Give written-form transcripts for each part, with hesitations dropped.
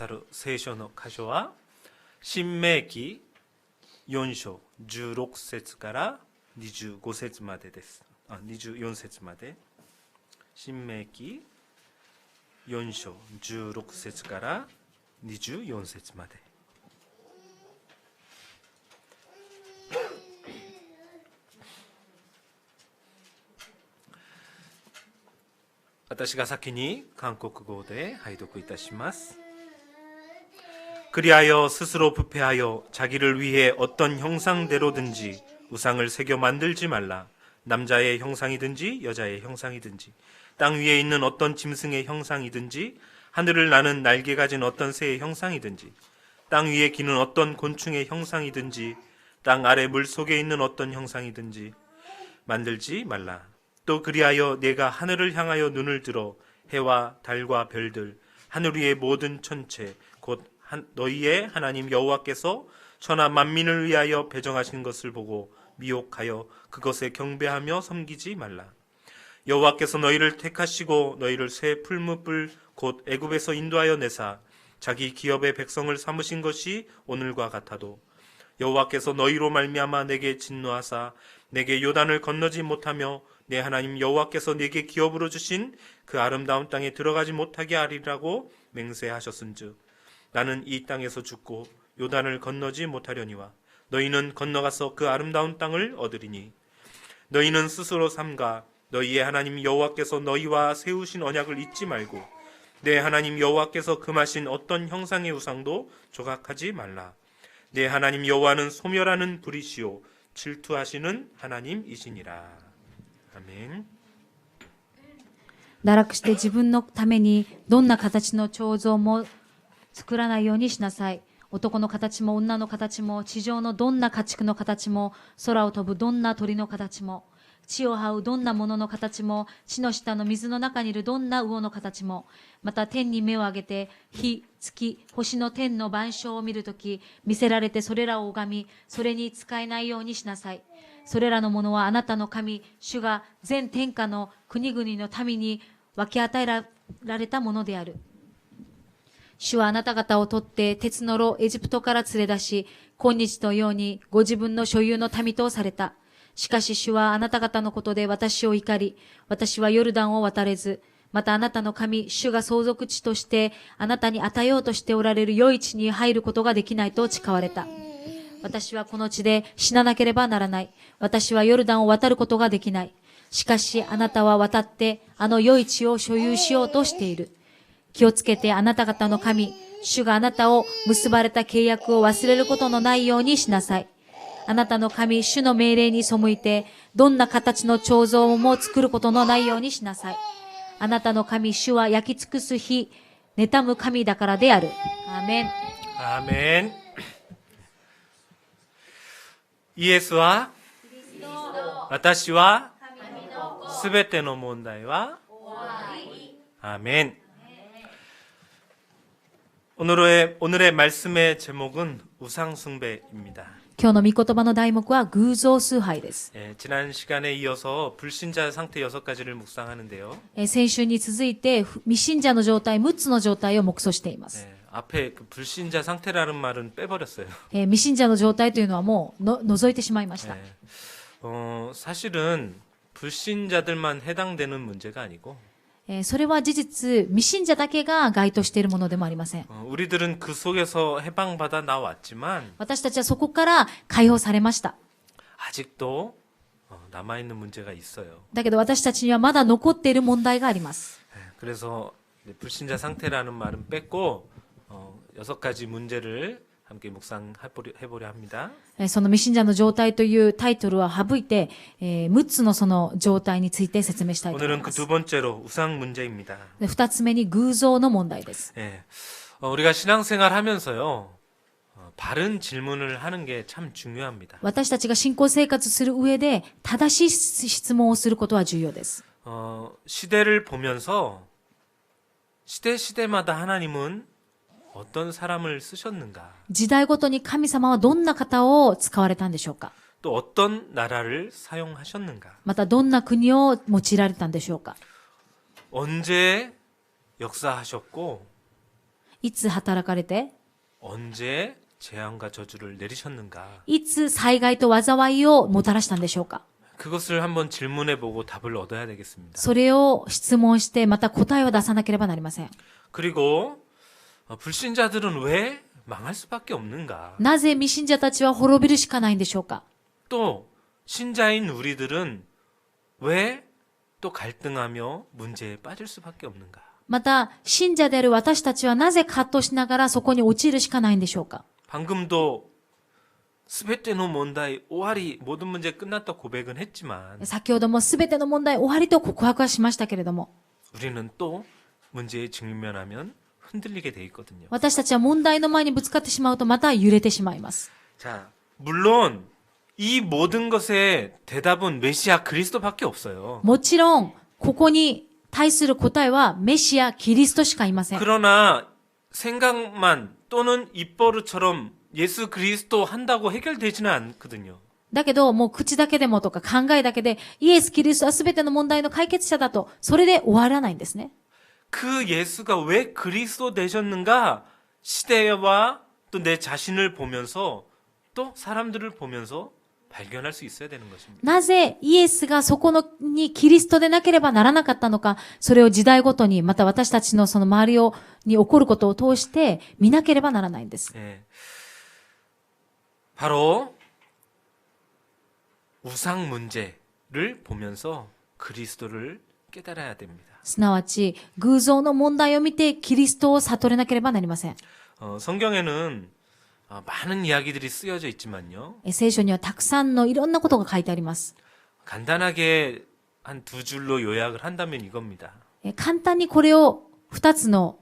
たる聖書の箇所は、新明記4章16節から25節までです。24節まで。新明記4章16節から24節まで。私が先に韓国語で拝読いたします。그리하여 스스로 부패하여 자기를 위해 어떤 형상대로든지 우상을 새겨 만들지 말라. 남자의 형상이든지 여자의 형상이든지 땅 위에 있는 어떤 짐승의 형상이든지 하늘을 나는 날개 가진 어떤 새의 형상이든지 땅 위에 기는 어떤 곤충의 형상이든지 땅 아래 물 속에 있는 어떤 형상이든지 만들지 말라. 또 그리하여 네가 하늘을 향하여 눈을 들어 해와 달과 별들 하늘 위의 모든 천체 곧 너희의 하나님 여호와께서 천하 만민을 위하여 배정하신 것을 보고 미혹하여 그것에 경배하며 섬기지 말라. 여호와께서 너희를 택하시고 너희를 새 풀무불 곧 애굽에서 인도하여 내사 자기 기업의 백성을 삼으신 것이 오늘과 같아도 여호와께서 너희로 말미암아 내게 진노하사 내게 요단을 건너지 못하며 내 하나님 여호와께서 내게 기업으로 주신 그 아름다운 땅에 들어가지 못하게 하리라고 맹세하셨은즉 나는 이 땅에서 죽고 요단을 건너지 못하려니와 너희는 건너가서 그 아름다운 땅을 얻으리니 너희는 스스로 삼가 너희의 하나님 여호와께서 너희와 세우신 언약을 잊지 말고 내 하나님 여호와께서 금하신 어떤 형상의 우상도 조각하지 말라. 내 하나님 여호와는 소멸하는 불이시오 질투하시는 하나님이시니라. 아멘. 堕落して自分のためにどんな形の彫像も作らないようにしなさい。男の形も女の形も地上のどんな家畜の形も空を飛ぶどんな鳥の形も地を這うどんなものの形も地の下の水の中にいるどんな魚の形もまた天に目を上げて日、月、星の天の万象を見るとき見せられてそれらを拝みそれに使えないようにしなさい。それらのものはあなたの神主が全天下の国々の民に分け与えられたものである。主はあなた方を取って鉄の炉エジプトから連れ出し、今日のようにご自分の所有の民とされた。しかし主はあなた方のことで私を怒り、私はヨルダンを渡れず、またあなたの神、主が相続地としてあなたに与えようとしておられる良い地に入ることができないと誓われた。私はこの地で死ななければならない。私はヨルダンを渡ることができない。しかしあなたは渡ってあの良い地を所有しようとしている。気をつけてあなた方の神、主があなたを結ばれた契約を忘れることのないようにしなさい。あなたの神、主の命令に背いて、どんな形の彫像も作ることのないようにしなさい。あなたの神、主は焼き尽くす日、妬む神だからである。アーメン。アーメン。イエスは、私は、すべての問題は、アーメン。오늘의 말씀의 제목은 우상숭배입니다. 今日の御言葉の題目は偶像崇拝です。 지난 시간에 이어서 불신자 상태 6가지를 묵상하는데요. 先週に続いて未信者の状態6つの状態を目想しています。 앞에 그 불신자 상태라는 말은 빼버렸어요. 未信者の状態というのはもう除いてしまいました。 사실은 불신자들만 해당되는 문제가 아니고 それは事実、未信者だけが該当しているものでもありません。 우리들은 그 속에서 해방받아 나왔지만 私たちはそこから解放されました。 아직도 남아있는 문제가 있어요. だけど私たちにはまだ残っている問題があります。 그래서 불신자 상태라는 말은 뺐고 6가지 문제를 함께 묵상해보려 합니다. その未信者の状態というタイトルは省いて、6つのその状態について説明したいと思い 오늘은 ま 그 す。 두 번째로 우상 문제입니다. 2つ目に偶像の問題です。 우리가 신앙생활 하면서요, 바른 질문을 하는 게 참 중요합니다. 私たちが信仰生活する上で正しい質問をすることは重要です。 시대를 보면서 시대마다 하나님은 어떤 사람을 쓰셨는가? 時代ごとに神様はどんな方を使われたんでしょうか。 또 어떤 나라를 사용하셨는가? またどんな国を用いられたんでしょうか。 언제 역사하셨고 いつ働かれて、 언제 재앙과 저주를 내리셨는가? いつ災害と災いをもたらしたんでしょうか。 그것을 한번 질문해보고 답을 얻어야 되겠습니다. それを質問して、また答えを出さなければなりません。 그리고 불신자들은 왜 망할 수밖에 없는가? なぜ未信者たちは滅びるしかないんでしょうか。 또 신자인 우리들은 왜 또 갈등하며 문제에 빠질 수밖에 없는가? また、信者である私たちはなぜ葛藤しながらそこに陥るしかないんでしょうか。 방금도 스베테노 몬다이 오하리 모든 문제 끝났다 고백은 했지만 先ほども全ての問題終わりと告白はしましたけれども、 우리는 또 문제에 직면하면 흔들리게 돼 있거든요. 私たちは問題の前にぶつかってしまうとまた揺れてしまいます。 자, 물론 이 모든 것의 대답은 메시아 그리스도밖에 없어요. もちろん、ここに対する答えはメシア、キリストしかいません。 그러나 생각만 또는 입버릇처럼 예수 그리스도 한다고 해결되지는 않거든요. だけど、もう口だけでもとか考えだけで、イエス・キリストは全ての問題の解決者だと、それで終わらないんですね。 그 예수가 왜 그리스도 되셨는가 시대와 또 내 자신을 보면서 또 사람들을 보면서 발견할 수 있어야 되는 것입니다. なぜイエスがそこにキリストでなければならなかったのか、それを時代ごとに、また私たちのその周りに起こることを通して見なければならないんです。 예. 바로 우상 문제를 보면서 그리스도를 깨달아야 됩니다. すなわち、偶像の問題を見てキリストを悟れなければなりません。 성경에는 많은 이야기들이 쓰여져 있지만요. 聖書にはたくさんのいろんなことが書いてあります。 간단하게 한 두 줄로 요약을 한다면 이겁니다. 簡単にこれを二つの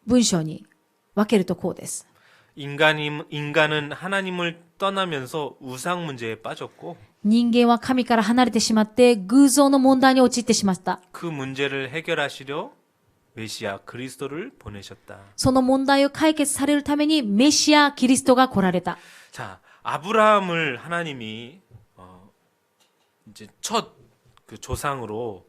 文章に分けるとこうです。 인간은 하나님을 떠나면서 우상 문제에 빠졌고 人間は神から離れてしまって偶像の問題に陥ってしまった。 그 문제를 해결하시려 메시아 그리스도를 보내셨다. その問題を解決されるためにメシア、キリストが来られた。 자, 아브라함을 하나님이 이제 첫 그 조상으로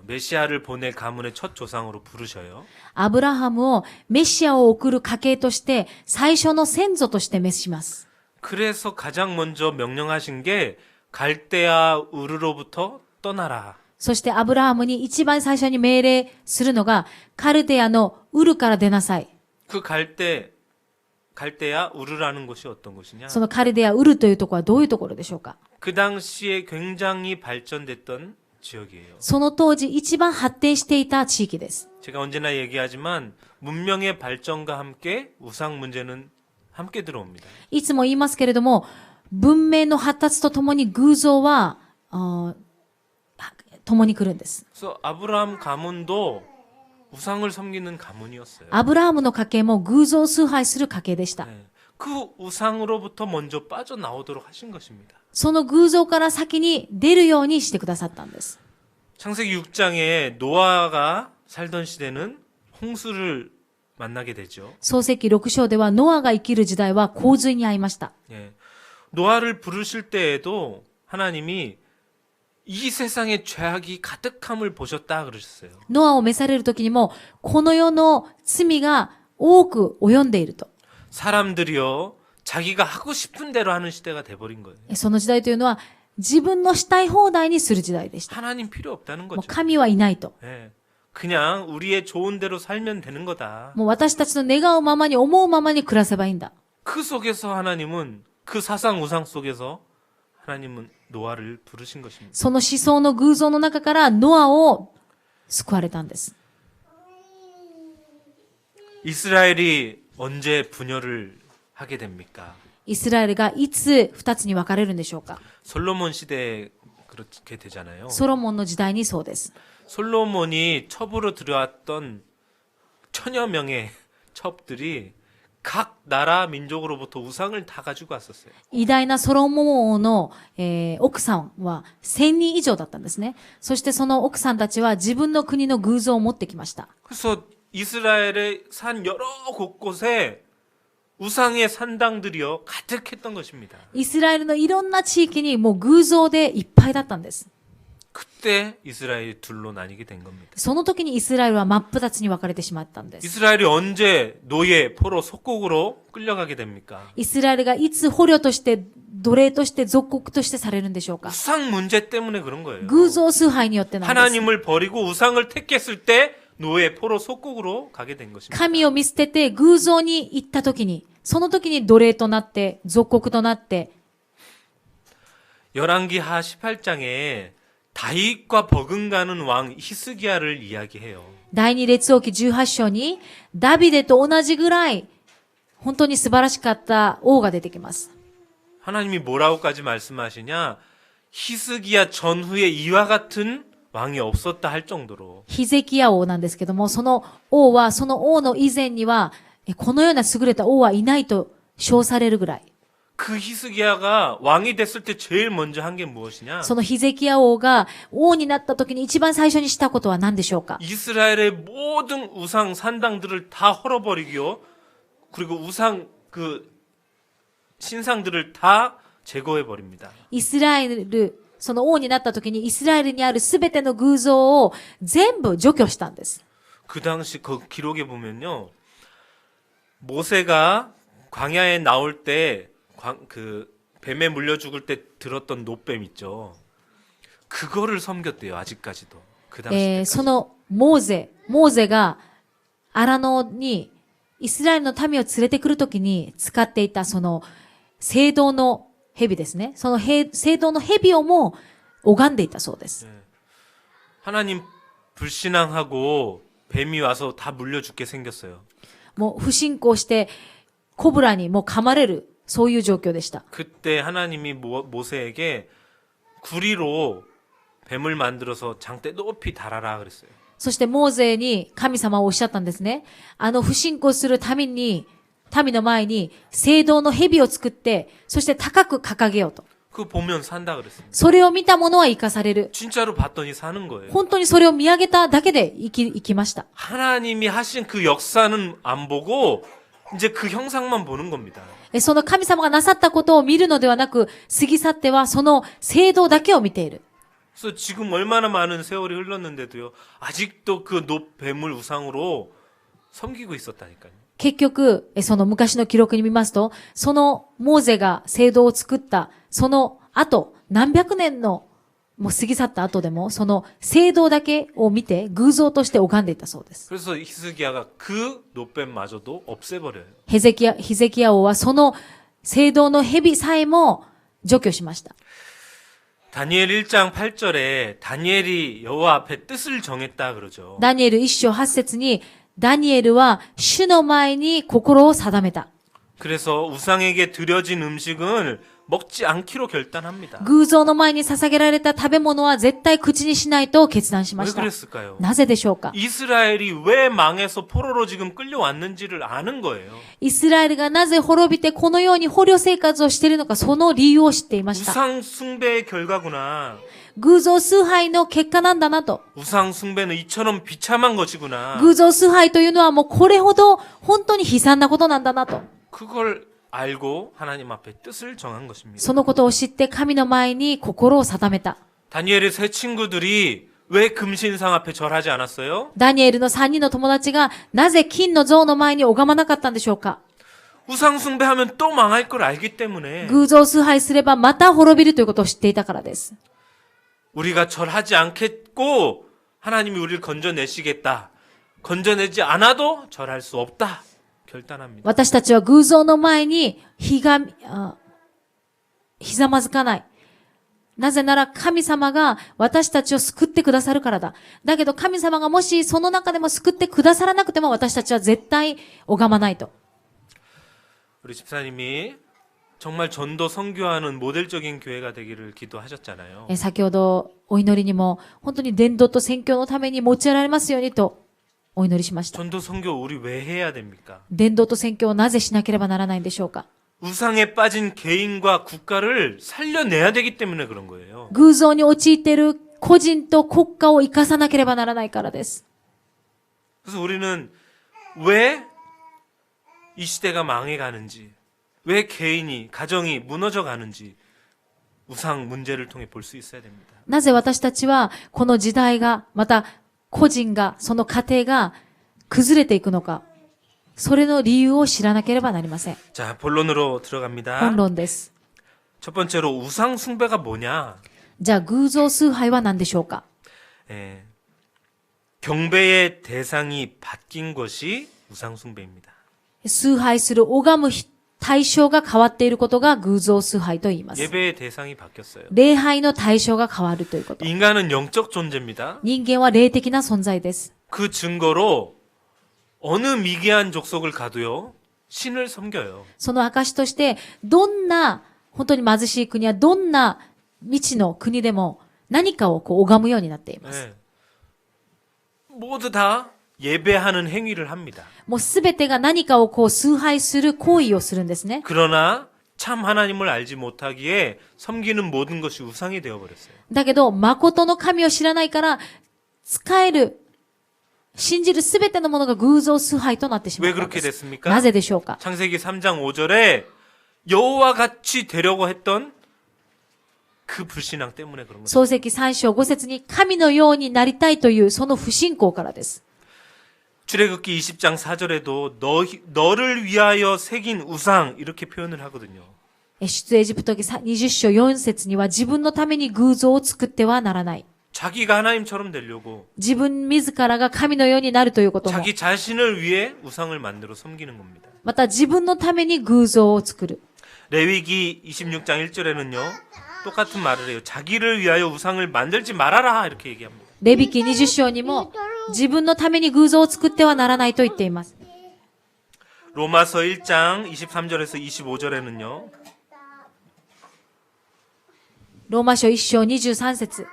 메시아를 보낼 가문의 첫 조상으로 부르셔요. アブラハムをメシアを送る家系として最初の先祖として召します。 그래서 가장 먼저 명령하신 게 갈대아 우르로부터 떠나라. そしてアブラハムに一番最初に命令するのがカルデアのウルから出なさい。 그 갈대아 우르라는 곳이 어떤 곳이냐? そのカルデアウルというところはどういうところでしょうか。 그 당시에 굉장히 발전됐던 지역이에요. その当時一番発展していた地域です。 제가 언제나 얘기하지만 문명의 발전과 함께 우상 문제는 함께 들어옵니다. いつも言いますけれども、文明の発達とともに偶像は共に来るんです。 그래서 아브라함 가문도 우상을 섬기는 가문이었어요. アブラハムの家系も偶像を崇拝する家系でした。 네. 그 우상으로부터 먼저 빠져나오도록 하신 것입니다. その偶像から先に出るようにしてくださったんです。 창세기 6장에 노아가 살던 시대는 홍수를 만나게 되죠. 創世記6章ではノアが生きる時代は洪水に遭いました。 예. 노아를 부르실 때에도 하나님이 이 세상에 죄악이 가득함을 보셨다 그러셨어요. ノアを召される時にも、この世の罪が多く及んでいると。 사람들이요 자기가 하고 싶은 대로 하는 시대가 돼버린 거예요. その時代というのは自分のしたい放題にする時代でした。 하나님 필요 없다는 もう 거죠. 神はいないと。 예. 그냥 우리의 좋은 대로 살면 되는 거다. もう私たちの願うままに思うままに暮らせばいいんだ。 그 속에서 하나님은 그 사상 우상 속에서 하나님은 노아를 부르신 것입니다. その思想の偶像の中からノアを救われたんです。 이스라엘이 언제 분열을 하게 됩니까? イスラエルがいつ二つに分かれるんでしょうか。 솔로몬 시대에 그렇게 되잖아요. ソロモンの時代にそうです。 솔로몬이 첩으로 들여왔던 천여 명의 첩들이 각 나라 민족으로부터 우상을 다 가지고 왔었어요. 偉大なソロモン王の、奥さんは1000人以上だったんですね。そしてその奥さんたちは自分の国の偶像を持ってきました。 그래서 이스라엘의 산 여러 곳곳에 우상의 산당들이요 가득했던 것입니다. イスラエルのいろんな地域にもう偶像でいっぱいだったんです。 그때 이스라엘이 둘로 나뉘게 된 겁니다. その時にイスラエルは真っ二つに分かれてしまったんです。 이스라엘이 언제 노예 포로 속국으로 끌려가게 됩니까? イスラエルがいつ捕虜として、奴隷として属国としてされるんでしょうか。 우상 문제 때문에 그런 거예요. 偶像崇拝によってなんです。 하나님을 버리고 우상을 택했을 때 노예 포로 속국으로 가게 된 것입니다. 神を見捨てて偶像に行った時に、その時に奴隷となって、属国となって、 열왕기하 18장에 다윗과 버금가는 왕 히스기야를 이야기해요. 第二列王記18章に、ダビデと同じぐらい、本当に素晴らしかった王が出てきます。 하나님이 뭐라고까지 말씀하시냐? 히스기야 전후에 이와 같은 왕이 없었다 할 정도로 ヒゼキヤ王なんですけども、その王は、その王の以前には、このような優れた王はいないと称されるぐらい。 그 히스기야가 왕이 됐을 때 제일 먼저 한 게 무엇이냐? そのヒゼキヤ王が王になった時に一番最初にしたことは何でしょうか。 이스라엘의 모든 우상 산당들을 다 헐어버리고요. 그리고 우상 그 신상들을 다 제거해 버립니다. イスラエル、その王になった時にイスラエルにあるすべての偶像を全部除去したんです。 그 당시 그 기록에 보면요. 모세가 광야에 나올 때 그 뱀에 물려 죽을 때 들었던 노뱀 있죠. 그거를 섬겼대요. 아직까지도. 그 당시 때까지. そのモーゼが荒野にイスラエルの民を連れてくるときに使っていたその聖堂の蛇ですね。その聖堂の蛇をも拝んでいたそうです。 하나님 불신앙하고 뱀이 와서 다 물려 죽게 생겼어요. もう不信仰してコブラにもう噛まれる、そういう状況でした。 그때 하나님이 모세에게 구리로 뱀을 만들어서 장대 높이 달아라 그랬어요. そしてモーゼに神様はおっしゃったんですね。不信仰する民の前に聖堂の蛇を作って、そして高く掲げようと。 그거 보면 산다 그랬습니다. それを見た者は生かされる。 진짜로 봤더니 사는 거예요. 本当にそれを見上げただけで生きました。 하나님이 하신 그 역사는 안 보고 이제 그 형상만 보는 겁니다. その神様がなさったことを見るのではなく、過ぎ去ってはその聖堂だけを見ている。 그래서 지금 얼마나 많은 세월이 흘렀는데도요. 아직도 그 뱀을 우상으로 섬기고 있었다니까요. 結局、その昔の記録に見ますと、そのモーゼが聖堂を作った、その後、何百年のもう過ぎ去った後でも、その聖堂だけを見て偶像として拝んでいたそうです。 그래서 히스기야가 그 노뱀마저도 없애버려요. ヒゼキヤ王はその聖堂の蛇さえも除去しました。 다니엘 1장 8절에 다니엘이 여호와 앞에 뜻을 정했다 그러죠. ダニエル1章8節に、ダニエルは主の前に心を定めた。 그래서 우상에게 드려진 음식을 먹지 않기로 결단합니다. 偶像の前に捧げられた食べ物は絶対口にしないと決断しま 왜 した。 그랬을까요? なぜでしょうか。 이스라엘이 왜 망해서 포로로 지금 끌려왔는지를 아는 거예요. イスラエルがなぜ滅びてこのように捕虜生活をしているのか、その理由を知っていました。 우상 숭배의 결과구나. 偶像崇拝の結果なんだなと。 우상 숭배는 이처럼 비참한 것이구나. 偶像崇拝というのはもうこれほど本当に悲惨なことなんだなと。 그걸 알고 하나님 앞에 뜻을 정한 것입니다. そのことを知って神の前に心を定めた。 다니엘의 세 친구들이 왜 금신상 앞에 절하지 않았어요? ダニエルの3人の友達がなぜ金の像の前に拝まなかったんでしょうか。 우상 숭배하면 또 망할 걸 알기 때문에 偶像崇拝すればまた滅びるということを知っていたからです。 우리가 절하지 않겠고 하나님이 우리를 건져내시겠다. 건져내지 않아도 절할 수 없다. 결단합니다. 私たちは偶像の前にひざまずかない。なぜなら神様が私たちを救ってくださるからだ。だけど神様がもしその中でも救ってくださらなくても私たちは絶対拝まないと。 우리 집사님이 정말 전도 선교하는 모델적인 교회가 되기를 기도하셨잖아요. 先ほどお祈りにも本当に伝道と宣教のために用いられますようにとお祈りしました。 전도 선교 우리 왜 해야 됩니까? 伝道と宣教をなぜしなければならないんでしょうか。 우상에 빠진 개인과 국가를 살려내야 되기 때문에 그런 거예요. 偶像に陥っている個人と国家を生かさなければならないからです。 그래서 우리는 왜 이 시대가 망해가는지, 왜 개인이, 가정이 무너져 가는지 우상 문제를 통해 볼 수 있어야 됩니다. なぜ私たちはこの時代が、また個人が、その家庭が崩れていくのか、それの理由を知らなければなりません。 자, 본론으로 들어갑니다. 本論です。 첫 번째로 우상 숭배가 뭐냐? じゃあ偶像崇拝は何でしょうか？ 예, 경배의 대상이 바뀐 것이 우상 숭배입니다. 崇拝する拝む対象が変わっていることが偶像崇拝と言います。 예배의 대상이 바뀌었어요. 礼拝の対象が変わるということ。 인간은 영적 존재입니다. 人間は霊的な存在です。 그 증거로 어느 미개한 족속을 가도요, 신을 섬겨요. その証として、どんな、本当に貧しい国やどんな未知の国でも何かを拝むようになっています。 예. 모두 다 예배하는 행위를 합니다. もうすべてが何かを崇拝する行為をするんですね。 그러나 참 하나님을 알지 못하기에 섬기는 모든 것이 우상이 되어버렸어요. だけど、誠の神を知らないから、使える、信じるすべてのものが偶像崇拝となってしま 왜 ったん 그렇게 です。 됐습니까? なぜでしょうか？ 창세기 3장 5절에 여호와 같이 되려고 했던 그 불신앙 때문에 그런 거죠. 創世記3章5節に神のようになりたいというその不信仰からです。 출애굽기 20장 4절에도 너를 위하여 새긴 우상 이렇게 표현을 하거든요. 出エジプト記20章4節には自分のために偶像を作ってはならない。 자기가 하나님처럼 되려고 自分自らが神のようになるということも、 자기 자신을 위해 우상을 만들어 섬기는 겁니다. また自分のために偶像を作る。 레위기 26장 1절에는요. 똑같은 말을 해요. 자기를 위하여 우상을 만들지 말아라 이렇게 얘기합니다. レビ記20章にも自分のために偶像を作ってはならないと言っています。 로마서 1장 23절에서 25절에는요. ローマ書1章23節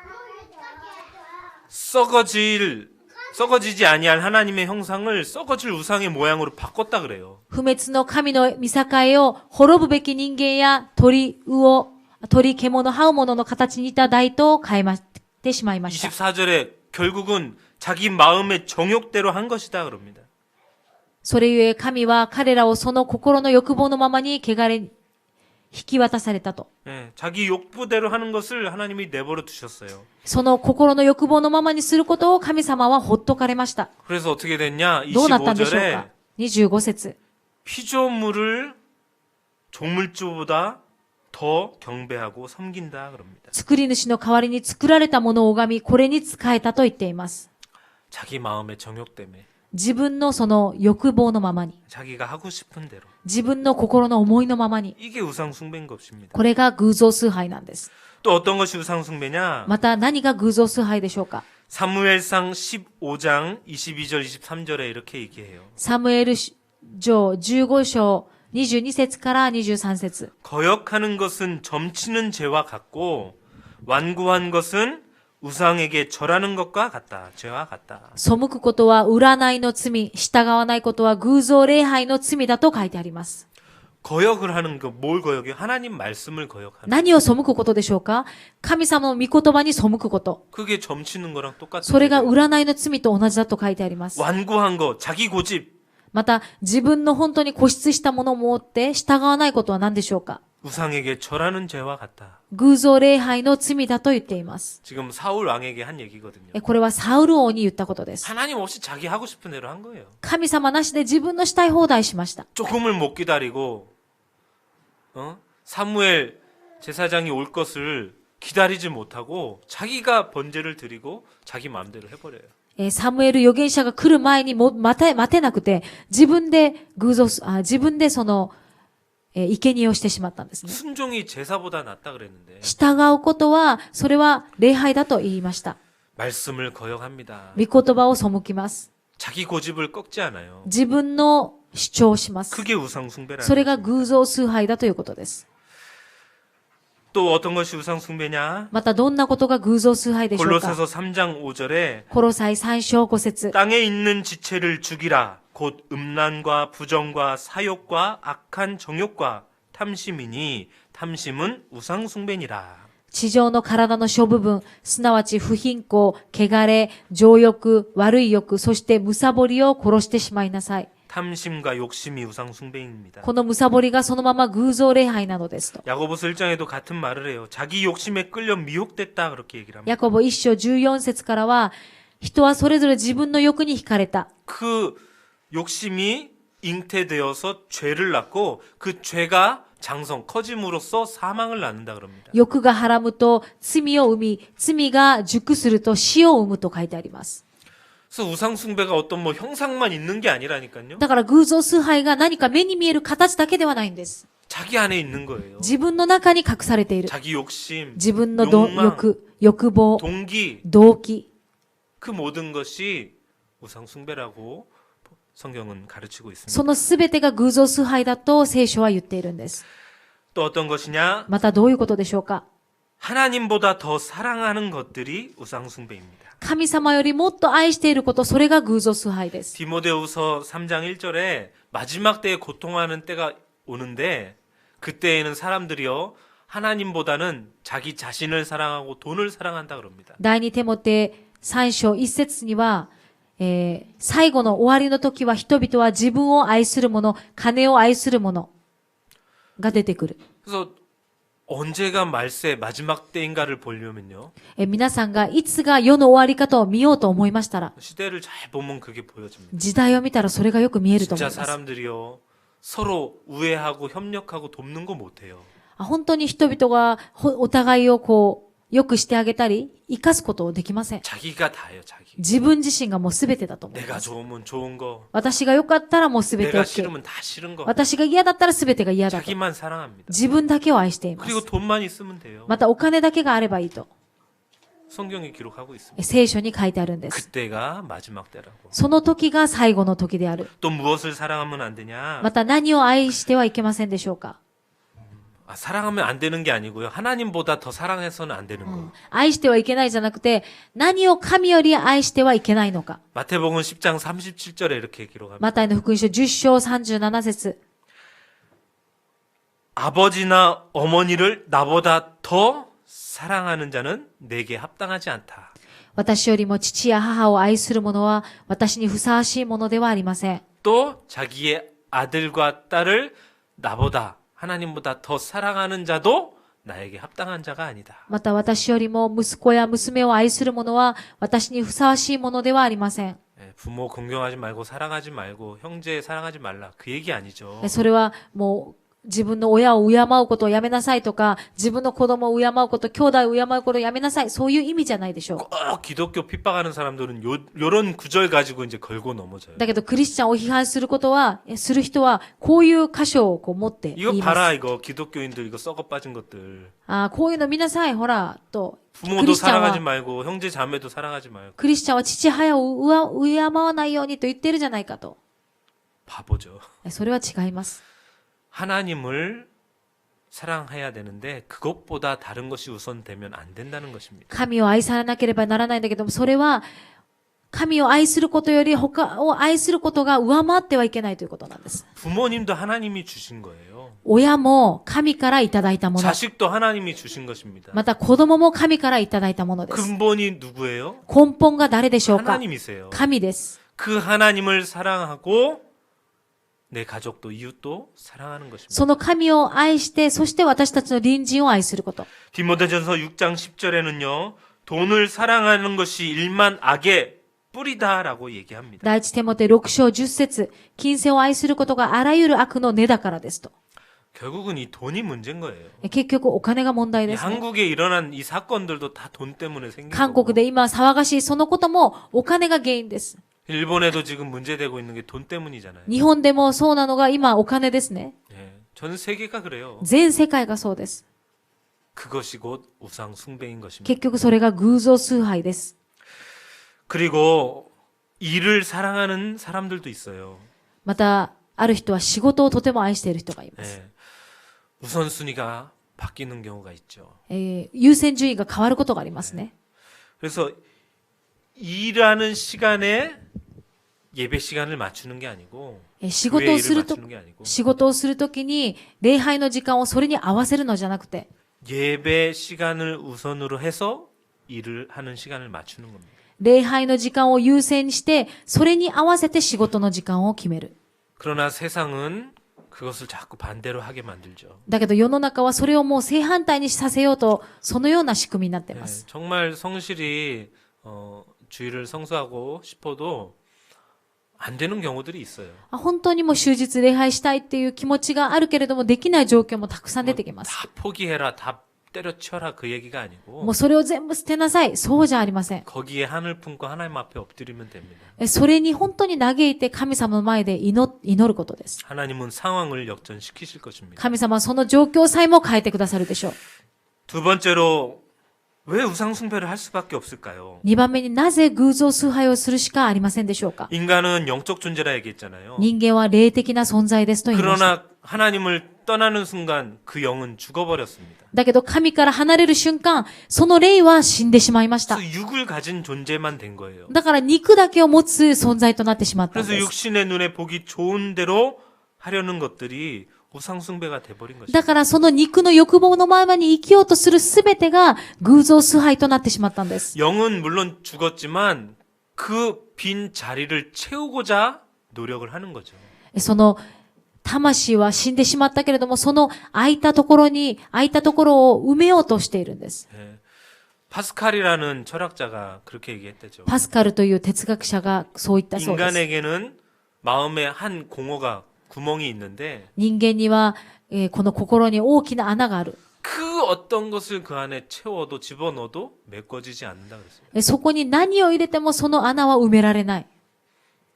썩어지지 아니할 하나님의 형상을 썩어질 우상의 모양으로 바꿨다 그래요. 不滅の神の見境を滅ぶべき人間や鳥、獣、這う者の形に似た台と変えてしまいました。 24절에 결국은 자기 마음의 정욕대로 한 것이다 그럽니다. それゆえ神は彼らをその心の欲望のままに汚れに引き渡されたと。 예, 자기 욕부대로 하는 것을 하나님이 내버려 두셨어요. その心の欲望のままにすることを神様はほっとかれました。 그래서 어떻게 됐냐? どうなったんでしょう 25절에 か？ 25節 피조물을 종물주보다 더 경배하고 섬긴다 그럽니다. 作り主の代わりに作られたものを拝み、これに仕えたと言っています。 자기 마음의 정욕 때문에 自分のその欲望のままに、 자기가 하고 싶은 대로 自分の心の思いのままに、 이게 우상 숭배인 것입니다. これが偶像崇拝なんです。 또 어떤 것이 우상 숭배냐? また何が偶像崇拝でしょうか？ 사무엘상 15장 22절 23절에 이렇게 얘기해요. サムエル上15章22節から23節 거역하는 것은 점치는 죄와 같고 완고한 것은 우상에게 절하는 것과 같다. 죄와 같다. 背くことは占いの罪、従わないことは偶像礼拝の罪だと書いてあります。 거역을 하는 거 뭘 거역해요? 하나님 말씀을 거역하는. 何を背くことでしょうか？神様の御言葉に背くこと。 그게 점치는 거랑 똑같은 それが 거예요. 占いの罪と同じだと書いてあります。 완고한 거, 자기 고집, また、自分の本当に固執したものを持って従わないことは何でしょうか？ 우상에게 절하는 죄와 같다. 偶像礼拝の罪だと言っています。 지금 사울 왕에게 한 얘기거든요. これはサウル王に言ったことです。 하나님 없이 자기 하고 싶은 대로 한 거예요. 神様なしで自分のしたい放題しました。 조금을 못 기다리고 사무엘 제사장이 올 것을 기다리지 못하고 자기가 번제를 드리고 자기 마음대로 해버려요. サムエル預言者が来る前にも待てなくて、自分でその、生贄をしてしまったんですね。 순종이 제사보다 낫다 그랬는데 従うことは、それは礼拝だと言いました。 말씀을 거역합니다. 御言葉を背きます。 자기 고집을 꺾지 않아요. 自分の主張をします。 그게 우상 숭배라는 それが偶像崇拝だということです。 또 어떤 것이 우상 숭배냐? またどんなことが偶像崇拝でしょうか？ 골로새서 3장 5절에 コロサイ3章5節 땅에 있는 지체를 죽이라. 곧 음란과 부정과 사욕과 악한 정욕과 탐심이니 탐심은 우상 숭배니라. 地上の体の諸部分、すなわち不貧困、汚れ、情欲、悪い欲、そして貪りを殺してしまいなさい。 탐심과 욕심이 우상 숭배입니다. このむさぼりがそのまま偶像礼拝なのですと。 야고보서 1장에도 같은 말을 해요. 자기 욕심에 끌려 미혹됐다 그렇게 얘기를 합니다. ヤコボ一章14節からは、人はそれぞれ自分の欲に惹かれた。 그 욕심이 잉태되어서 죄를 낳고 그 죄가 장성 커짐으로써 사망을 낳는다 그럽니다. 欲がはらむと罪を生み、罪が熟すると死を生むと書いてあります。 그래서 우상 숭배가 어떤 뭐 형상만 있는 게 아니라니까요. だから偶像崇拝が何か目に見える形だけではないんです。 자기 안에 있는 거예요. 自分の中に隠されている。 자기 욕심, 自分の 욕망, 欲望、 동기, 動機。 그 모든 것이 우상 숭배라고 성경은 가르치고 있습니다. そのすべてが偶像崇拝だと聖書は言っているんです。 또 어떤 것이냐? またどういうことでしょうか。 하나님보다 더 사랑하는 것들이 우상 숭배입니다. 神様よりもっと愛していること、それが偶像崇拝です。 디모데후서 3장 1절에 마지막 때에 고통하는 때가 오는데 그때에는 사람들이요 하나님보다는 자기 자신을 사랑하고 돈을 사랑한다 그럽니다. 第二テモテ3章1節には、最後の終わりの時は人々は自分を愛する者、金を愛する者が出てくる。 그래서 언제가 말세 마지막 때인가를 보려면요 皆さんがいつが世の終わりかと見ようと思いましたら、 시대를 잘 보면 그게 보여집니다. 時代を見たらそれがよく見えると思 진짜 います。 사람들이요 서로 우애하고 협력하고 돕는 거 못해요. 本当に人々がお互いを良くしてあげたり、生かすことをできません。 자기가 다예요, 자기. 自分自身がもう全てだと思い 내가 ます。 좋으면 좋은 거, 私が良かったらもう全て 내가 を 싫으면 다 싫은 거. 私が嫌だったら全てが嫌だと。 자기만 사랑합니다. 自分だけを愛していま 그리고 す。 돈만 있으면 돼요. またお金だけがあればいいと。 성경이 기록하고 있습니다. 聖書に書いてあるんです。 그때가 마지막 때라고. その時が最後の時である。 또 무엇을 사랑하면 안 되냐? また何を愛してはいけませんでしょうか。 사랑하면 안 되는 게 아니고요. 하나님보다 더 사랑해서는 안 되는 거. 愛してはいけないじゃなくて、何を神より愛してはいけないのか。 마태복음 10장 37절에 이렇게 기록합니다. マタイの福音書10章37節。 아버지나 어머니를 나보다 더 사랑하는 자는 내게 합당하지 않다. 私よりも父や母を愛する者は私にふさわしいものではありません。 또 자기의 아들과 딸을 나보다 하나님보다 더 사랑하는 자도 나에게 합당한 자가 아니다. また私よりも息子や娘を愛する者は私にふさわしいものではありません。 부모 공경하지 말고 사랑하지 말고 형제 사랑하지 말라. 그 얘기 아니죠. それはもう自分の親を敬うことをやめなさいとか、自分の子供を敬うこと、兄弟を敬うことをやめなさい。そういう意味じゃないでしょう。 꼭 기독교 핍박하는 사람들은 요런 구절 가지고 이제 걸고 넘어져요. だけどクリスチャンを批判することは、する人はこういう箇所を持って言 이거 いま 봐라 す。 이거 기독교인들 이거 썩어 빠진 것들. こういうの見なさい、ほら、と。ク 부모도 リスチャン 사랑하지 は、 말고 형제 자매도 사랑하지 말고 クリスチャンは父母を敬わないようにと言ってるじゃないかと。 바보죠. それは違います。 하나님을 사랑해야 되는데 그것보다 다른 것이 우선되면 안 된다는 것입니다. 神を愛さなければならないんだけども、それは、神を愛することより他を愛することが上回ってはいけないということなんです。 부모님도 하나님이 주신 거예요. 親も神からいただいたもの。 자식도 하나님이 주신 것입니다. また子供も神からいただいたものです。 근본이 누구예요? 根本が誰でしょうか？ 하나님이세요. 神です。 그 하나님을 사랑하고 내 가족도 이웃도 사랑하는 것입니다. その神を愛して、そして私たちの隣人を愛すること。 디모데전서 6장 10절에는요. 돈을 사랑하는 것이 일만 악의 뿌리다라고 얘기합니다. 第一テモテ6章10節、金銭を愛することがあらゆる悪の根だからですと。 결국은 이 돈이 문제인 거예요. 結局お金が問題 이 ですね。 한국에 일어난 이 사건들도 다 돈 때문에 생긴 韓 거고 国で今騒がしいそのこともお金が原因です。 일본에도 지금 문제되고 있는 게 돈 때문이잖아요. 日本でもそうなのが今お金ですね。 예, 전 세계가 그래요. 全世界がそうです。 그것이 곧 우상 숭배인 것입니다. 結局それが偶像崇拝です。 그리고 일을 사랑하는 사람들도 있어요. また、ある人は仕事をとても愛している人がいます。 예, 우선순위가 바뀌는 경우가 있죠. 優先順位が変わることがありますね。 그래서 일하는 시간에 예배 시간을 맞추는 게 아니고 仕事をす 교회 ると 일을 맞추는 게 아니고 仕事をするときに礼拝の時間をそれに合わせるのじゃなくて、 예배 시간을 우선으로 해서 일을 하는 시간을 맞추는 겁니다. 礼拝の時間を優先にして、それに合わせて仕事の時間を決める。 그러나 세상은 그것을 자꾸 반대로 하게 만들죠. だけど世の中はそれをもう正反対にさせようと、そのような仕組みになっていま 네, す。 정말 성실히 주일을 성수하고 싶어도 안 되는 경우들이 있어요. 本当にもう終日礼拝したいっていう気持ちがあるけれども、できない状況もたくさん出てきます。 다 포기해라, 다 때려치워라 그 얘기가 아니고 もうそれを全部捨てなさい。そうじゃありません。 거기에 한을 품고 하나님 앞에 엎드리면 됩니다. それに本当に嘆いて神様の前で祈ることです。 하나님은 상황을 역전시키실 것입니다. 神様はその状況さえも変えてくださるでしょう。 두 번째로 왜 우상 숭배를 할 수밖에 없을까요? 2番目になぜ偶像崇拝をするしかありませんでしょうか。 인간은 영적 존재라 얘기했잖아요. 人間は霊的な存在ですと言いました。 그러나 하나님을 떠나는 순간 그 영은 죽어버렸습니다. だけど神から離れる瞬間、その霊は死んでしまいました。 그래서 육을 가진 존재만 된 거예요. だから肉だけを持つ存在となってしまったん 그래서 です 육신의 눈에 보기 좋은 대로 하려는 것들이 우상 숭배가 돼버린 だ 것입니다. からその肉の欲望のままに生きようとするすべてが偶像崇拝となってしまったんです。 영은 물론 죽었지만 그 빈 자리를 채우고자 노력을 하는 거죠. その魂は死んでしまったけれども、その空いたところを埋めようとしているんです。 예. 파스칼이라는 철학자가 그렇게 얘기했대죠. パスカルという哲学者がそう言ったそうです。 인간에게는 마음에 한 공허가 구멍이 있는데 人間には、この心に大きな穴がある。 그 어떤 것을 그 안에 채워도 집어넣어도 메꿔지지 않는다 그랬어요. そこに何を入れてもその穴は埋められない。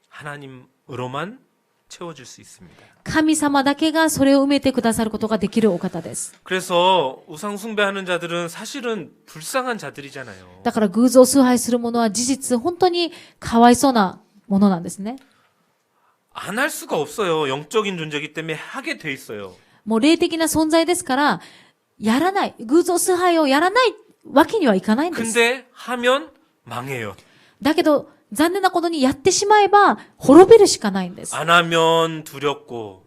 하나님으로만 채워줄 수 있습니다. 神様だけがそれを埋めてくださることができるお方です。 그래서 우상 숭배하는 자들은 사실은 불쌍한 자들이잖아요. だから偶像崇拝する者は事実本当にかわいそうなものなんですね。 안 할 수가 없어요. 영적인 존재이기 때문에 하게 돼 있어요. もう霊的な存在ですから、やらない。偶像崇拝をやらないわけにはいかないんです。 근데 하면 망해요. だけど、残念なことにやってしまえば滅びるしかないんです。 안 하면 두렵고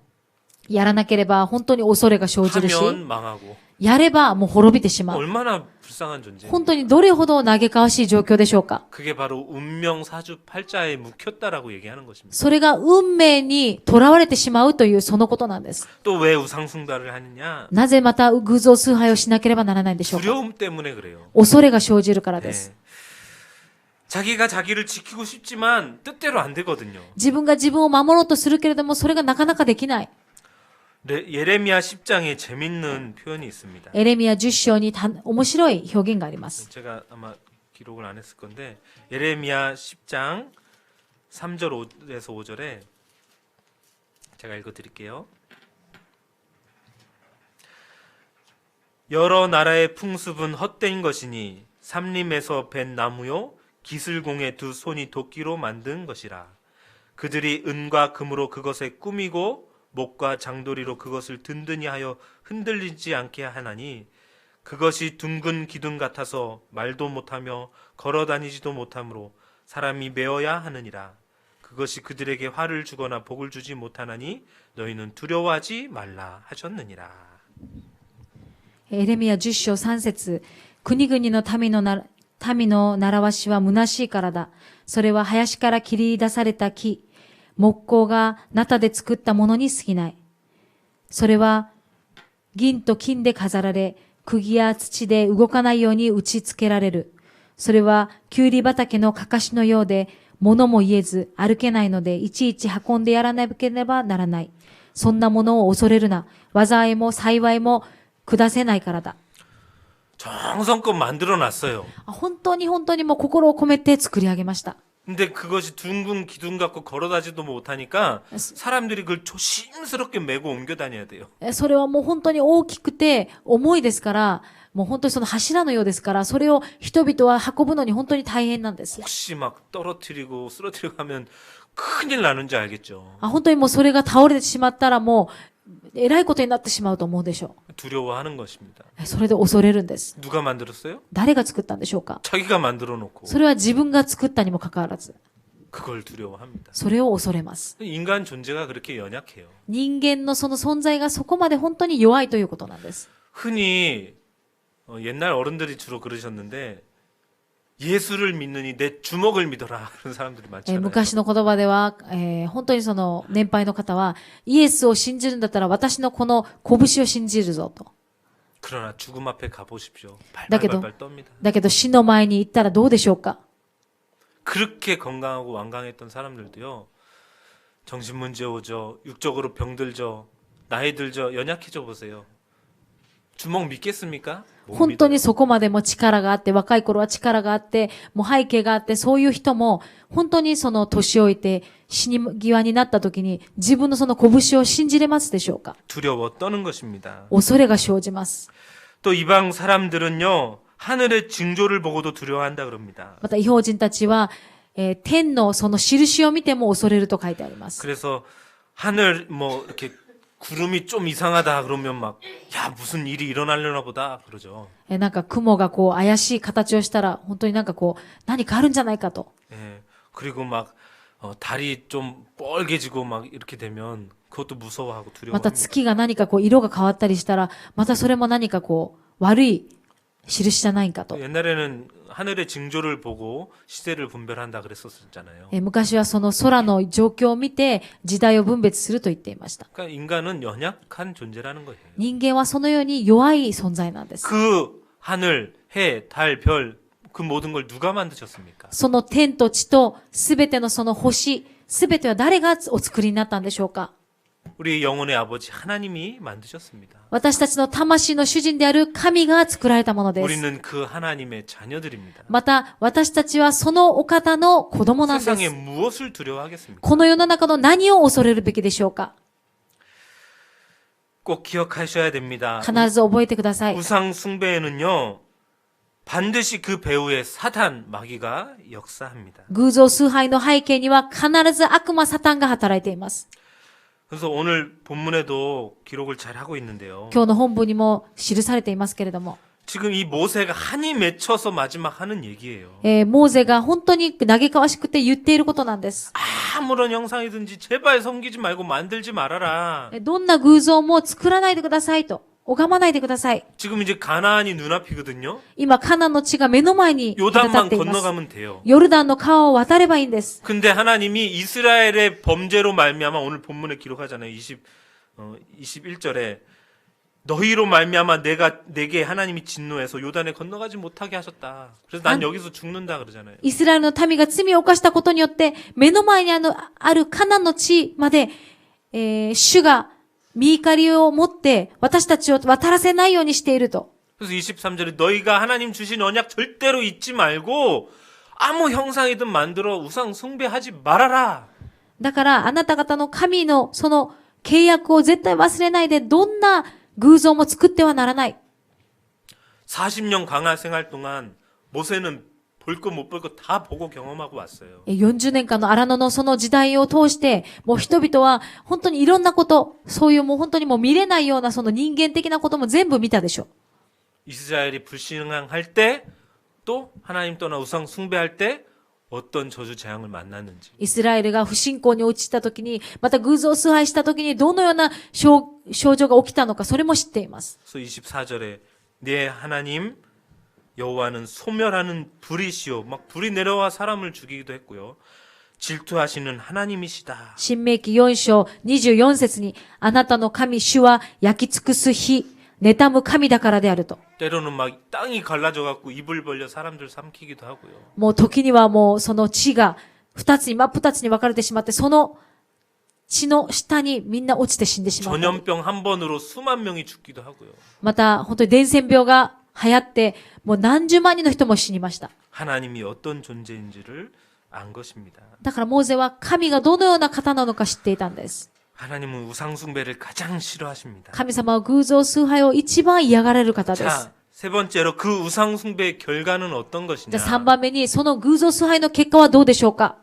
やらなければ本当に恐れが生じるし、 하면 망하고 やればもう滅びてしまう。 얼마나 불쌍한 존재. 本当にどれほど嘆かわしい状況でしょうか。 그게 바로 운명 사주 팔자에 묵혔다라고 얘기하는 것입니다. それが運命に囚われてしまうというそのことなんです。 또 왜 우상 숭배를 하느냐? なぜまた偶像崇拝をしなければならないんでしょうか。 두려움 때문에 그래요. 恐れが生じるからで 네. す。 자기가 자기를 지키고 싶지만 뜻대로 안 되거든요. 自分が自分を守ろうとするけれども、それがなかなかできない。 예레미야 10장에 재밌는 표현이 있습니다. エレミヤ10章に面白い表現があります。 제가 아마 기록을 안 했을 건데 예레미야 10장 3절에서 5절에 제가 읽어드릴게요. 여러 나라의 풍습은 헛된 것이니 삼림에서 벤 나무요 기슬공의 두 손이 도끼로 만든 것이라. 그들이 은과 금으로 그것에 꾸미고 목과 장도리로 그것을 든든히 하여 흔들리지 않게 하나니 그것이 둥근 기둥 같아서 말도 못하며 걸어다니지도 못하므로 사람이 메어야 하느니라. 그것이 그들에게 화를 주거나 복을 주지 못하나니 너희는 두려워하지 말라 하셨느니라. エレミヤ10章3節、国々の民の習わしは虚しいからだ。それは林から切り出された木、木工がナタで作ったものに過ぎない。それは銀と金で飾られ、釘や土で動かないように打ち付けられる。それはキュウリ畑のかかしのようで、物も言えず歩けないので、いちいち運んでやらなければならない。そんなものを恐れるな。災いも幸いも下せないからだ。 정성껏 만들어 놨어요. 本当に本当にもう心を込めて作り上げました。 근데 그것이 둥근 기둥 갖고 걸어다지도 못하니까 사람들이 그걸 조심스럽게 메고 옮겨 다녀야 돼요. それはもう本当に大きくて重いですから、もう本当にその柱のようですから、それを人々は運ぶのに本当に大変なんです。 혹시 막 떨어뜨리고 쓰러뜨리고 하면 큰일 나는지 알겠죠. 本当にもうそれが倒れてしまったらもう、えらいことになってしまうと思うでしょ 두려워하는 것입니다. う。それで恐れるんです。 누가 만들었어요? 誰が作ったんでしょうか。 자기가 만들어 놓고 それは自分が作ったにもかかわらず、 그걸 두려워합니다. それを恐れます。 인간 존재가 그렇게 연약해요. 人間のその存在がそこまで本当に弱いということなんです。 흔히 옛날 어른들이 주로 그러셨는데 예수를 믿느니 내 주먹을 믿어라. 그런 사람들이 많잖아요. 昔の言葉では、本当にその年配の方は、イエスを信じるんだったら私のこの拳を信じるぞと。 그러나 죽음 앞에 가보십시오. 나게도. 발발발 떱니다. だけど死の前に行ったらどうでしょうか。 그렇게 건강하고 완강했던 사람들도요. 정신 문제 오죠. 육적으로 병들죠. 나이 들죠. 연약해져 보세요. 주먹 믿겠습니까? 못 本当 믿어요. にそこまでも力があって、若い頃は力があって、もう背景があって、そういう人も、本当にその年老いて死に際になった時に、自分のその拳を信じれますでしょうか。 두려워 떠는 것입니다. 恐れが生じます。 또 이방 사람들은요. 하늘의 징조를 보고도 두려워한다 그럽니다. また異邦人たちは、天のその印を見ても恐れると書いてあります。 그래서 하늘 뭐 이렇게 구름이 좀 이상하다 그러면 막 야 무슨 일이 일어나려나 보다 그러죠. なんか雲がこう怪しい形をしたら、本当になんかこう何かあるんじゃないかと。 예. 그리고 막 달이 좀 뻘개지고 막 이렇게 되면 그것도 무서워하고 また 두려워합니다. 月が何かこう色が変わったりしたら、またそれも何かこう悪い印じゃないかと。 옛날에는 하늘의 징조를 보고 시대를 분별한다 그랬었잖아요. 昔はその空の状況を見て時代を分別すると言っていました。 그러니까 인간은 연약한 존재라는 거예요. 人間はそのように弱い存在なんです。 그 하늘, 해, 달, 별, 그 모든 걸 누가 만드셨습니까? その天と地とすべてのその星、すべては誰がお作りになったんでしょうか。 우리 영혼의 아버지 하나님이 만드셨습니다. 私たちの魂の主人である神が作られたものです。 우리는 그 하나님의 자녀들입니다. また私たちはそのお方の子供なんで 세상에 す。 무엇을 두려워하겠습니까? この世の中の何を恐れるべきでしょうか。 꼭 기억하셔야 됩니다. 必ず覚えてください。 우상 숭배에는요. 반드시 그 배후에 사탄, 마귀가 역사합니다. 偶像崇拝の背景には必ず悪魔サタンが働いています。 그래서 오늘 본문에도 기록을 잘 하고 있는데요. 今日の本文にも記されていますけれども、 지금 이 모세가 한이 맺혀서 마지막 하는 얘기예요. モーゼが本当に嘆かわしくて言っていることなんです。 아무런 형상이든지 제발 섬기지 말고 만들지 말아라. どんな偶像も作らないでくださいと。拝まないでください。 지금 이제 가나안이 눈앞이거든요. 今、カナンの地が目の前に立 요단만 っています。 건너가면 돼요. ヨルダンの川を渡ればいいんです。 근데 하나님이 이스라엘의 범죄로 말미암아 오늘 본문에 기록하잖아요. 21절에 너희로 말미암아 내게 하나님이 진노해서 요단에 건너가지 못하게 하셨다. 그래서 난 여기서 죽는다 그러잖아요. イスラエルの民が罪を犯したことによって、目の前にあるカナンの地まで、主が見怒りを持って私たちを渡らせないようにしていると。 그래서 23절에 너희가 하나님 주신 언약 절대로 잊지 말고 아무 형상이든 만들어 우상 숭배하지 말아라. だからあなた方の神のその契約を絶対忘れないで、どんな偶像も作ってはならない。 40년 강화 생활 동안 모세는 볼 거 못 볼 거 다 보고 경험하고 왔어요. 40年間の荒野のその時代を通して、もう人々は本当にいろんなこと、そういうもう本当にもう見れないようなその人間的なことも全部見たでしょう。 이스라엘이 불신앙할 때 또 하나님 떠나 우상 숭배할 때 어떤 저주 재앙을 만났는지. イスラエルが不信仰に陥った時に、また偶像崇拝した時にどのような症状が起きたのか、それも知っています。 그래서 24절에 네 하나님 여호와는 소멸하는 불이시오. 막 불이 내려와 사람을 죽이기도 했고요. 질투하시는 하나님이시다. 新明記4章24節に、あなたの神主は焼き尽くす火、妬む神だからであると。 때로는 막 땅이 갈라져 갖고 입을 벌려 사람들 삼키기도 하고요. もう時にはもうその地が真っ二つに分かれてしまって、その地の下にみんな落ちて死んでしまう。 전염병 한 번으로 수만 명이 죽기도 하고요. また本当に伝染病が流行って、もう何十万人の人も死にました。 하나님이 어떤 존재인지를 안 것입니다. だからモーゼは神がどのような方なのか知っていたんです。 하나님은 우상 숭배를 가장 싫어하십니다. 神様は偶像崇拝を一番嫌がられる方です。 자, 세 번째로 그 우상 숭배의 결과는 어떤 じゃ 것이냐? あ3番目にその偶像崇拝の結果はどうでしょうか。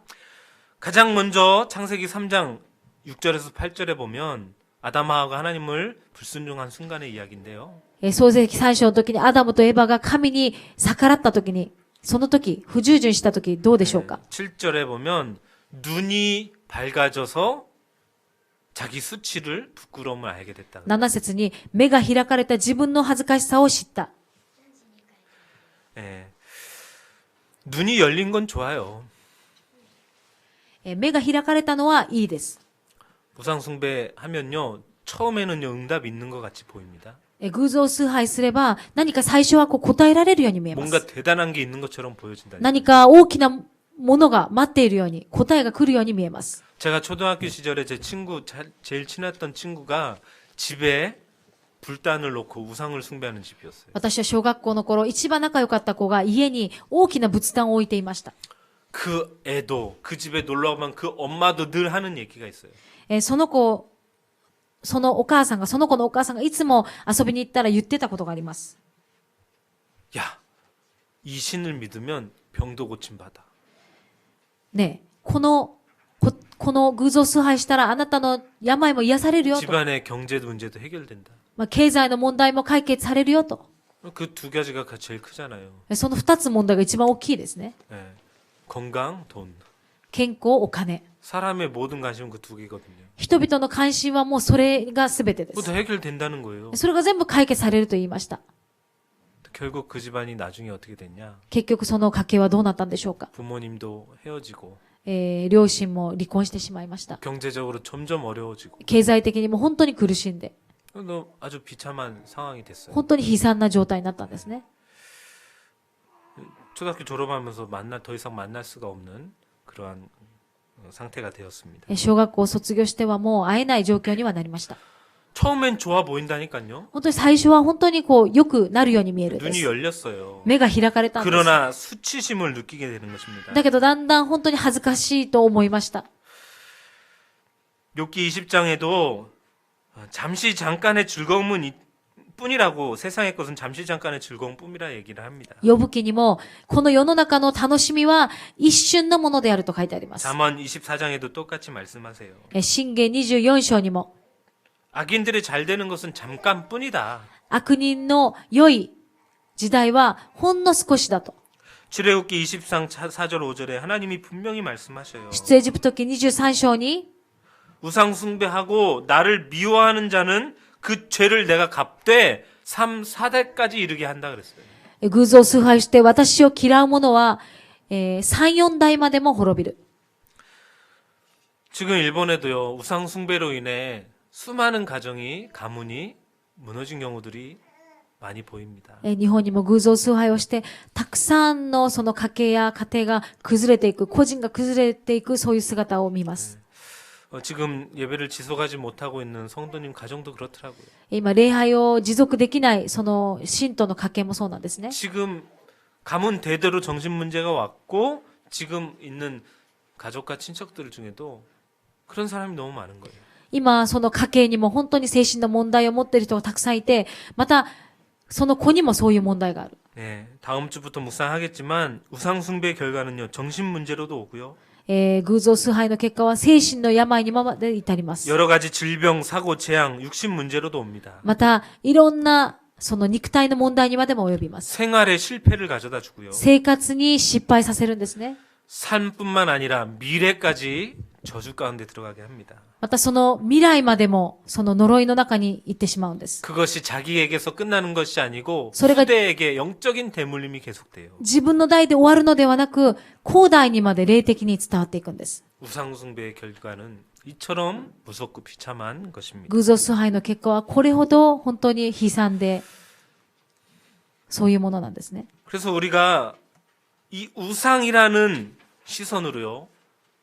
가장 먼저 창세기 3장 6절에서 8절에 보면 아담하고 하나님을 불순종한 순간의 이야기인데요. 創世記3章の時にアダムとエバが神に逆らった時に、その時、不従順した時どうでしょうか。 7절에 보면 눈이 밝아져서 자기 수치를 부끄러움을 알게 됐다. 7節に目が開かれた自分の恥ずかしさを知った。 예. 눈이 열린 건 좋아요. 目が開かれたのはいいです。 우상 숭배하면요, 처음에는요 응답 있는 것 같이 보입니다. 偶像崇拝すれば何か最初はこう答えられるように見えま 뭔가 す。 대단한 게 있는 것처럼 보여진다. 何か大きなものが待っているように、答えが来るように見えます。 제가 초등학교 시절에 제 친구 제일 친했던 친구가 집에 불단을 놓고 우상을 숭배하는 집이었어요. 私は小学校の頃、一番仲良かった子が家に大きな仏壇を置いていました。 그 애도 그 집에 놀러 오면 그 엄마도 늘 하는 얘기가 있어요. その子のお母さんがいつも遊びに行ったら言ってたことがあります。 야, 이 신을 믿으면 병도 고침 받아. ねえ、この偶像崇拝したらあなたの病も癒されるよと。 집안의 경제 문제도 해결된다. 経済の問題も解決されるよと。 그 두 가지가 제일 크잖아요. その二つ問題が一番大きいですね。 예. 건강, 돈. 健康、お金。 사람의 모든 관심은 그 두 개거든요. 人々の関心はもうそれが全てで 그것도 す。 해결된다는 거예요. それが全部解決されると言いました。 결국 그 집안이 나중에 어떻게 됐냐? 結局その家系はどうなったんでしょうか。 부모님도 헤어지고 両親も離婚してしまいました。 경제적으로 점점 어려워지고 経済的にも本当に苦しんで、 아주 비참한 상황이 됐어요. 本当に悲惨な状態になったんですね。 초등학교 졸업하면서 더 이상 만날 수가 없는 그러한 상태가 되었습니다. 小学校を卒業してはもう会えない状況にはなりました。 처음엔 좋아 보인다니까요. 本当に最初は本当にこう良くなるように見えるんで 눈이 す。 열렸어요. 目が開かれたんです。 그러나 수치심을 느끼게 되는 것입니다. だけどだんだん本当に恥ずかしいと思いました。 욥기 20장에도 잠시 잠깐의 즐거움은 뿐이라고 세상의 것은 잠시 잠깐의 즐거움 뿐이라 얘기를 합니다. 呼ぶ記にも、この世の中の楽しみは一瞬のものであると書いてあります。 잠언 24장에도 똑같이 말씀하세요. 箴言24章にも、 악인들이 잘 되는 것은 잠깐뿐이다. 悪人の良い時代はほんの少しだと。 출애굽기 23장 4절 5절에 하나님이 분명히 말씀하셔요. 出エジプト記23章に、 우상 숭배하고 나를 미워하는 자는 그 죄를 내가 갚되 3, 4대까지 이르게 한다 그랬어요. 偶像崇拝して私を嫌う者は、3、4代までも滅びる。 지금 일본에도요. 우상 숭배로 인해 수많은 가문이 무너진 경우들이 많이 보입니다. 日本にも偶像崇拝をして、たくさんのその家系や家庭が崩れていく、個人が崩れていく、そういう姿を見ます。 지금 예배를 지속하지 못하고 있는 성도님 가정도 그렇더라고요. 今、礼拝を持続できない、その信徒の家系もそうなんですね。 지금 가문 대대로 정신 문제가 왔고 지금 있는 가족과 친척들 중에도 그런 사람이 너무 많은 거예요. 今、その家系にも本当に精神の問題を持っている人がたくさんいて、また、その子にもそういう問題がある。 네, 다음 주부터 묵상하겠지만 우상 숭배의 결과는요. 정신 문제로도 오고요. 偶像崇拝の結果は精神の病にまで至ります。 여러 가지 질병, 사고, 재앙, 육신 문제로도 옵니다. また、いろんな、その肉体の問題にまでも及びます。 생활에 실패를 가져다 주고요. 生活に失敗させるんですね。 삶뿐만 아니라 미래까지 저주 가운데 들어가게 합니다. またその未来までもその呪いの中に行ってしまうんです。 그것이 자기에게서 끝나는 것이 아니고 소리가- 후대에게 영적인 대물림이 계속돼요. 自分の代で終わるのではなく、後代にまで霊的に伝わっていくんです。 우상 숭배의 결과는 이처럼 무섭고 비참한 것입니다. 偶像崇拝の結果はこれほど本当に悲惨で、そういうものなんですね。 그래서 우리가 이 우상이라는 시선으로요.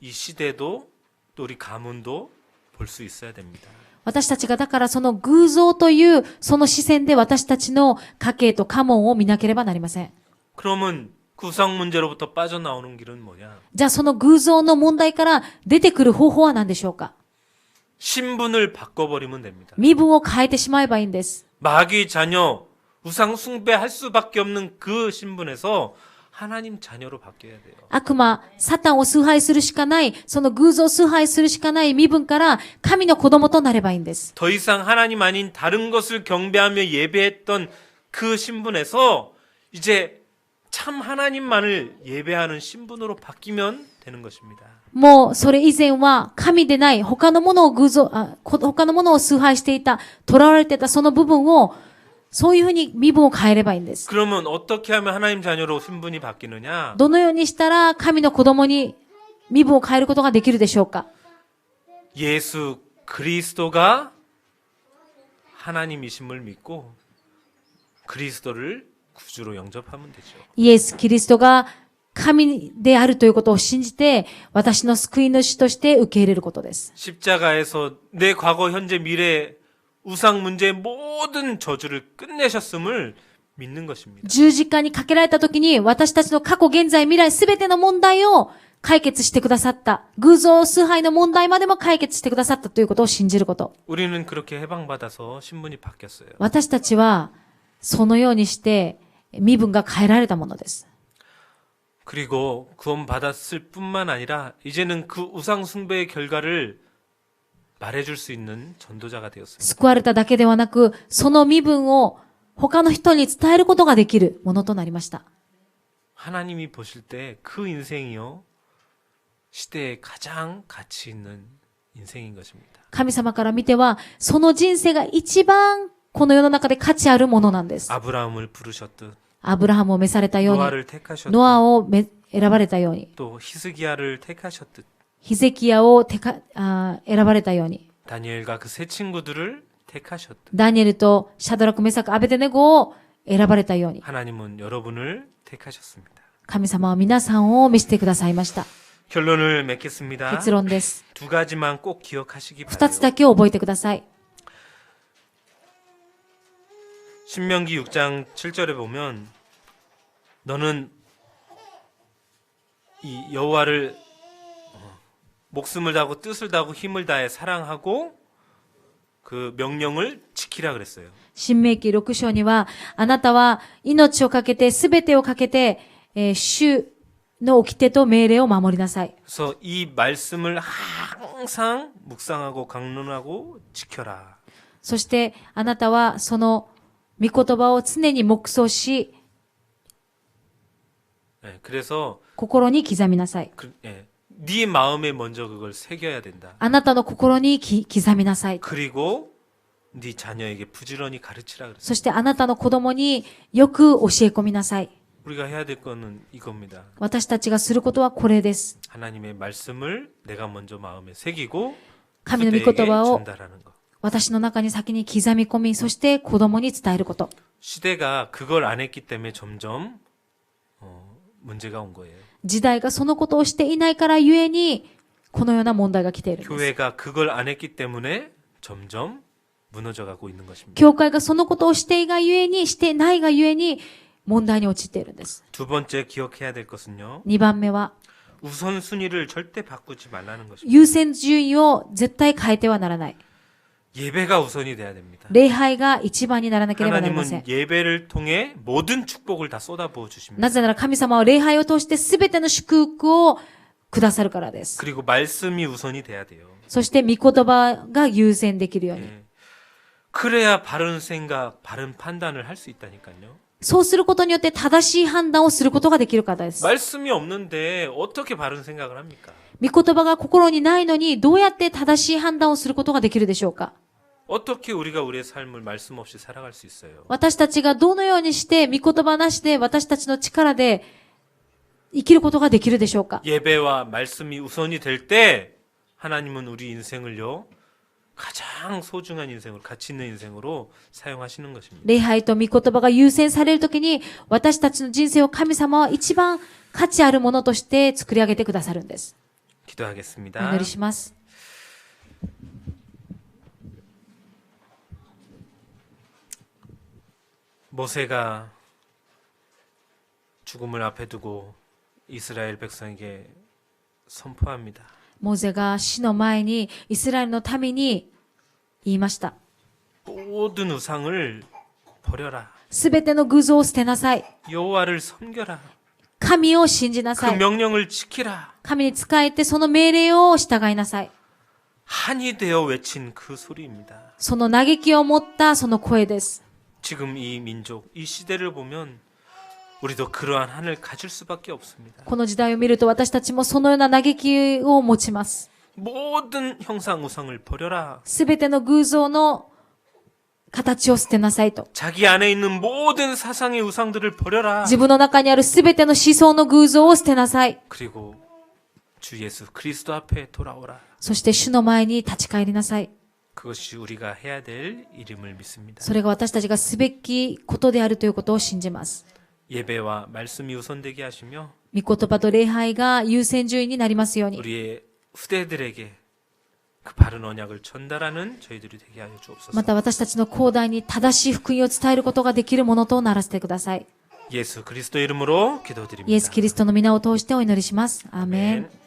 이 시대도 또 우리 가문도 볼 수 있어야 됩니다. 私たちがだからその偶像というその視線で私たちの家系と家紋を見なければなりません。 그러면 그 우상 문제로부터 빠져나오는 길은 뭐냐? じゃあその偶像の問題から出てくる方法は何でしょうか？ 신분을 바꿔버리면 됩니다. 身分を変えてしまえばいいんです。 마귀 자녀, 우상 숭배할 수밖에 없는 그 신분에서 하나님 자녀로 바뀌어야 돼요. 悪魔、サタンを崇拝するしかない、その偶像を崇拝するしかない身分から神の子供となればいいんです。 더 이상 하나님 아닌 다른 것을 경배하며 예배했던 그 신분에서 이제 참 하나님만을 예배하는 신분으로 바뀌면 되는 것입니다. もうそれ以前は神でない他のものを崇拝していた、囚われていたその部分をそういうふうに身分を変えればいいんです。 그러면 어떻게 하면 하나님 자녀로 신분이 바뀌느냐? どのようにしたら神の子供に身分を変えることができるでしょうか。 예수 그리스도가 하나님이심을 믿고 그리스도를 구주로 영접하면 되죠. イエス・キリストが神であるということを信じて、私の救い主として受け入れることです。 십자가에서 내 과거, 현재, 미래, 우상 문제의 모든 저주를 끝내셨음을 믿는 것입니다. 十字架にかけられた時に、私たちの過去、現在、未来、すべての問題を解決してくださった。偶像崇拝の問題までも解決してくださったということを信じること。 우리는 그렇게 해방받아서 신분이 바뀌었어요. 私たちは、そのようにして、身分が変えられたものです。 그리고 구원받았을 뿐만 아니라 이제는 그 우상 숭배의 결과를 말해줄 수 있는 전도자가 되었습니다. 救われただけではなく、その身分を他の人に伝えることができるものとなりました。 하나님이 보실 때 그 인생이요 시대에 가장 가치 있는 인생인 것입니다. 神様から見ては、その人生が一番この世の中で価値あるものなんです。 아브라함을 부르셨듯 アブラハムを召されたように、 노아를 택하셨듯 ノアを選ばれたように、 또 히스기야를 택하셨듯 ヒゼキヤを選ばれたように、 다니엘과 그 세 친구들을 택하셨듯 ダニエルとシャドラク、メサク、アベデネゴを選ばれたように、 하나님은 여러분을 택하셨습니다. 神様は皆さんを召してくださいました。 결론을 맺겠습니다. 結論です。 두 가지만 꼭 기억하시기 二つ 바라요. だけを覚えてください。 신명기 6장 7절에 보면 너는 이 여호와를 목숨을 다하고 뜻을 다하고 힘을 다해 사랑하고 그 명령을 지키라 그랬어요. 新明記6章には、あなたは命をかけて、すべてをかけて、主の掟と命令を守りなさい。 그래서 이 말씀을 항상 묵상하고 강론하고 지켜라. そして、あなたはその御言葉を常に黙想し、 네, 그래서 心に刻みなさい。 네 마음에 먼저 그걸 새겨야 된다. あなたの心に刻みなさい。 그리고 네 자녀에게 부지런히 가르치라 그랬어요. そしてあなたの子供によく教え込みなさい。 우리가 해야 될 거는 이겁니다. 私たちがすることはこれです。 하나님의 말씀을 내가 먼저 마음에 새기고 神の御 그대에게 言葉を 전달하는 것. 私の中に先に刻み込み、そして子供に伝えること。 시대가 그걸 안 했기 때문에 점점 문제가 온 거예요. 時代がそのことをしていないからゆえに、このような問題が来ているんです。 교회가 그걸 안 했기 때문에 점점 무너져가고 있는 것입니다. 教会がそのことをしていがゆえに、してないがゆえに、問題に陥っているんです。 두 번째 기억해야 될 것은요. 2番目は、 우선순위를 절대 바꾸지 말라는 것입니다. 優先順位を絶対変えてはならない。 예배가 우선이 돼야 됩니다. 礼拝が一番にならなければなりません。 하나님은 예배를 통해 모든 축복을 다 쏟아부어 주십니다. なぜなら神様は礼拝を通して全ての祝福をくださるからです。 그리고 말씀이 우선이 돼야 돼요. そして御言葉が優先できるように。 예. 그래야 바른 생각, 바른 판단을 할 수 있다니까요. そうすることによって正しい判断をすることができるからです。 말씀이 없는데 어떻게 바른 생각을 합니까? 御言葉が心にないのにどうやって正しい判断をすることができるでしょうか。 어떻게 우리가 우리의 삶을 말씀 없이 살아갈 수 있어요? 私たちがどのようにして御言葉なしで私たちの力で生きることができるでしょうか。 예배와 말씀이 우선이 될 때 하나님은 우리 인생을요 가장 소중한 인생으로 가치 있는 인생으로 사용하시는 것입니다. 礼拝と御言葉が優先されるときに私たちの人生を神様は一番価値あるものとして作り上げてくださるんです。 기도하겠습니다. お祈りします。 모세가 죽음을 앞에 두고 이스라엘 백성에게 선포합니다. モーゼが死の前にイスラエルの民に言いました。 모든 우상을 버려라. すべての偶像を捨てなさい。 여호와를 섬겨라. 神を信じな 그 さい。 명령을 지키라. 神に仕えてその命令を従いなさい。 한이 되어 외친 그 소리입니다. その嘆きを持ったその声です。 지금 이 민족, 이 시대를 보면 우리도 그러한 한을 가질 수밖에 없습니다. この時代を見ると私たちもそのような嘆きを持ちます。 모든 형상 우상을 버려라. すべての偶像の形を捨てなさいと。 자기 안에 있는 모든 사상의 우상들을 버려라. 自分の中にあるすべての思想の偶像を捨てなさい。 그리고 주 예수 그리스도 앞에 돌아오라. そして主の前に立ち返りなさい。 그것이 우리가 해야 될 일임을 믿습니다. それが私たちがすべきことであるということを信じます。 예배와 말씀이 우선되게 하시며 御言葉と礼拝が優先順位になりますように。 우리의 후대들에게 그 바른 언약을 전달하는 저희들이 되게 하여 주옵소서. また私たちの後代に正しい福音を伝えることができるものとならせてください。 예수 그리스도 이름으로 イエ 기도드립니다. ス・キリストの皆を通してお祈りします。アーメン。